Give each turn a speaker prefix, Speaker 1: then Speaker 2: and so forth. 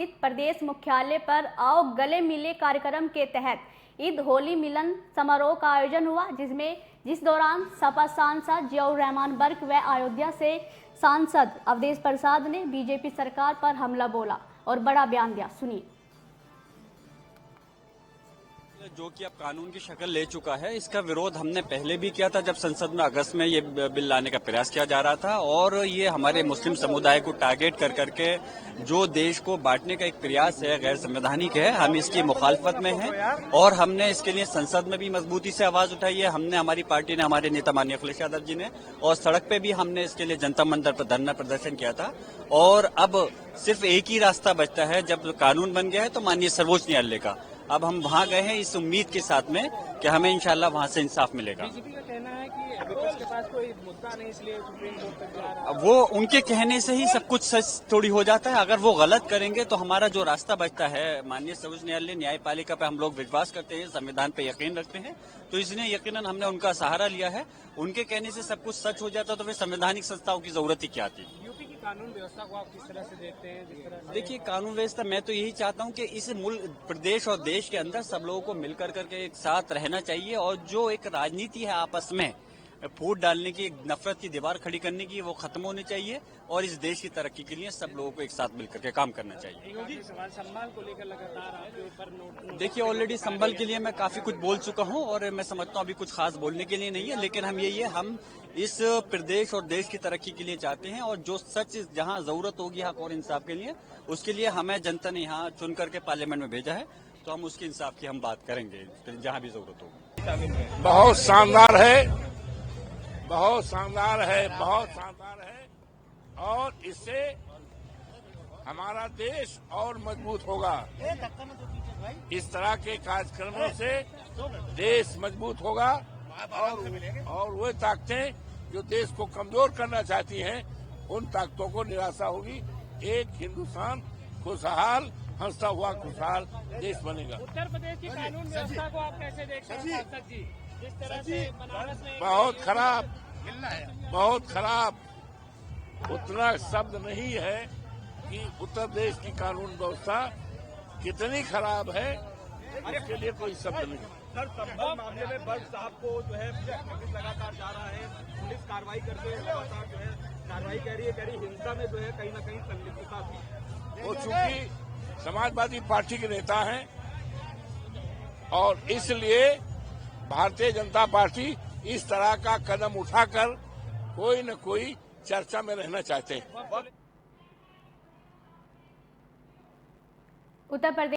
Speaker 1: प्रदेश मुख्यालय पर आओ गले मिले कार्यक्रम के तहत ईद होली मिलन समारोह का आयोजन हुआ, जिस दौरान सपा सांसद जियाउर रहमान बर्क व अयोध्या से सांसद अवधेश प्रसाद ने बीजेपी सरकार पर हमला बोला और बड़ा बयान दिया। सुनिए।
Speaker 2: जो कि अब कानून की शक्ल ले चुका है, इसका विरोध हमने पहले भी किया था जब संसद में अगस्त में ये बिल लाने का प्रयास किया जा रहा था। और ये हमारे मुस्लिम समुदाय को टारगेट कर करके जो देश को बांटने का एक प्रयास है, गैर संवैधानिक है। हम इसकी मुखालफत में हैं और हमने इसके लिए संसद में भी मजबूती से आवाज उठाई है। हमने, हमारी पार्टी ने, हमारे नेता माननीय अखिलेश यादव जी ने, और सड़क पे भी हमने इसके लिए जनता मंदिर पर धरना प्रदर्शन किया था। और अब सिर्फ एक ही रास्ता बचता है, जब कानून बन गया है तो माननीय सर्वोच्च न्यायालय का। अब हम वहां गए हैं इस उम्मीद के साथ में कि हमें इंशाल्लाह वहां से इंसाफ मिलेगा।
Speaker 3: बीजेपी का कहना है कि विपक्ष के पास कोई मुद्दा नहीं, इसलिए सुप्रीम कोर्ट तक जा रहा है।
Speaker 2: वो उनके कहने से ही सब कुछ सच थोड़ी हो जाता है। अगर वो गलत करेंगे तो हमारा जो रास्ता बचता है, माननीय सर्वोच्च न्यायालय, न्यायपालिका पे हम लोग विश्वास करते हैं, संविधान पे यकीन रखते हैं, तो इसलिए यकीनन हमने उनका सहारा लिया है। उनके कहने से सब कुछ सच हो जाता तो फिर संवैधानिक संस्थाओं की जरूरत ही क्या थी।
Speaker 3: यूपी की कानून व्यवस्था को आप किस तरह से देखते हैं? जिस तरह से
Speaker 2: देखिए, कानून व्यवस्था, मैं तो यही चाहता हूं कि इस मुल्क, प्रदेश और देश के अंदर सब लोगों को मिलकर करके एक साथ रहना चाहिए। और जो एक राजनीति है आपस में फूट डालने की, नफरत की दीवार खड़ी करने की, वो खत्म होनी चाहिए। और इस देश की तरक्की के लिए सब लोगों को एक साथ मिलकर के काम करना चाहिए।
Speaker 3: संभाल को लेकर लगातार आपके ऊपर नोट।
Speaker 2: देखिए, ऑलरेडी संभल के लिए मैं काफी कुछ बोल चुका हूं और मैं समझता हूं अभी कुछ खास बोलने के लिए नहीं है। लेकिन हम यही है, हम इस प्रदेश और देश की तरक्की के लिए चाहते हैं। और जो सच जहां जरूरत होगी हक और इंसाफ के लिए, उसके लिए हमें जनता ने यहाँ चुन करके पार्लियामेंट में भेजा है, तो हम उसके इंसाफ की हम बात करेंगे जहां भी जरूरत होगी।
Speaker 4: बहुत शानदार है, बहुत शानदार है, बहुत शानदार है। और इससे हमारा देश और मजबूत होगा। इस तरह के कार्यक्रमों से देश मजबूत होगा। और वो ताकतें जो देश को कमजोर करना चाहती हैं, उन ताकतों को निराशा होगी। एक हिंदुस्तान खुशहाल, हंसता हुआ खुशहाल देश बनेगा।
Speaker 3: उत्तर प्रदेश की कानून व्यवस्था को आप कैसे देखते हैं सांसद जी? जिस तरह से बनारस में
Speaker 4: बहुत खराब, बहुत खराब। उतना शब्द नहीं है कि उत्तर प्रदेश की कानून व्यवस्था कितनी खराब है, इसके लिए कोई शब्द नहीं।
Speaker 5: सर, संभल मामले में बर्क साहब को जो है पुलिस लगातार जा रहा है, पुलिस कार्रवाई करके लगातार जो है कार्रवाई कह रही हिंसा में जो है कहीं न कहीं संलिप्तता थी।
Speaker 4: वो चूंकि समाजवादी पार्टी के नेता हैं और इसलिए भारतीय जनता पार्टी इस तरह का कदम उठाकर कोई न कोई चर्चा में रहना चाहते हैं।
Speaker 1: उत्तर प्रदेश